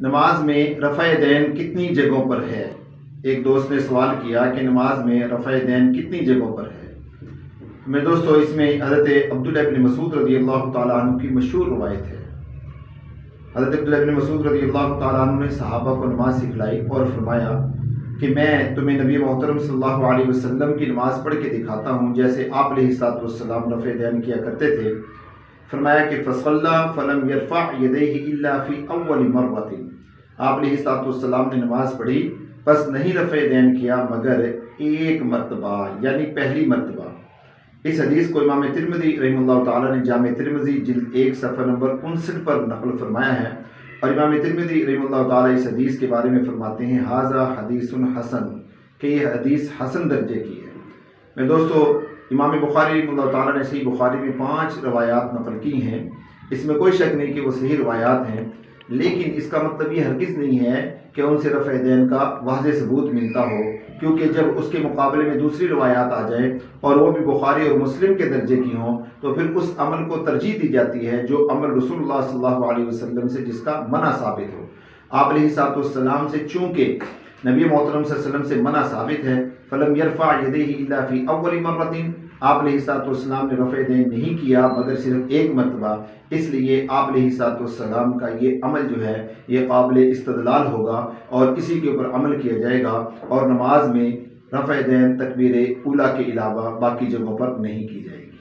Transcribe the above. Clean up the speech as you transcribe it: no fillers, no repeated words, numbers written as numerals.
نماز میں رفع دین کتنی جگہوں پر ہے؟ ایک دوست نے سوال کیا کہ نماز میں رفع دین کتنی جگہوں پر ہے۔ میرے دوستو، اس میں حضرت عبداللہ بن مسعود رضی اللہ تعالیٰ عنہ کی مشہور روایت ہے۔ حضرت عبداللہ بن مسعود رضی اللہ تعالیٰ عنہ نے صحابہ کو نماز سکھلائی اور فرمایا کہ میں تمہیں نبی محترم صلی اللہ علیہ وسلم کی نماز پڑھ کے دکھاتا ہوں جیسے آپ علیہ الصلوۃ والسلام رفع دین کیا کرتے تھے۔ فرمایا کہ فصلی فلم یرفع یدیہ الا فی اول مرۃ، آپ علیہ الصلوۃ والسلام نے نماز پڑھی بس نہیں رفع دین کیا مگر ایک مرتبہ، یعنی پہلی مرتبہ۔ اس حدیث کو امام ترمذی رحمہ اللہ تعالیٰ نے جامع ترمذی جلد 1 صفحہ نمبر 59 پر نقل فرمایا ہے، اور امام ترمذی رحمہ اللہ تعالیٰ اس حدیث کے بارے میں فرماتے ہیں ھذا حدیث حسن، کہ یہ حدیث حسن درجے کی ہے۔ میرے دوستو، امام بخاری رحمہ اللہ تعالیٰ نے صحیح بخاری میں 5 روایات نقل کی ہیں۔ اس میں کوئی شک نہیں کہ وہ صحیح روایات ہیں، لیکن اس کا مطلب یہ ہرگز نہیں ہے کہ ان سے رفع دین کا واضح ثبوت ملتا ہو، کیونکہ جب اس کے مقابلے میں دوسری روایات آ جائیں اور وہ بھی بخاری اور مسلم کے درجے کی ہوں تو پھر اس عمل کو ترجیح دی جاتی ہے جو عمل رسول اللہ صلی اللہ علیہ وسلم سے جس کا منع ثابت ہو۔ آپ علیہ الصلوۃ والسلام سے چونکہ نبی محترم صلی اللہ علیہ وسلم سے منع ثابت ہے، فلم یرفع یدیہ الا فی اول مرۃ، آپ علیہ الصلوۃ والسلام نے رفع دین نہیں کیا مگر صرف ایک مرتبہ، اس لیے آپ علیہ الصلوۃ والسلام کا یہ عمل جو ہے یہ قابل استدلال ہوگا اور اسی کے اوپر عمل کیا جائے گا، اور نماز میں رفع دین تکبیر اولیٰ کے علاوہ باقی جگہوں پر نہیں کی جائے گی۔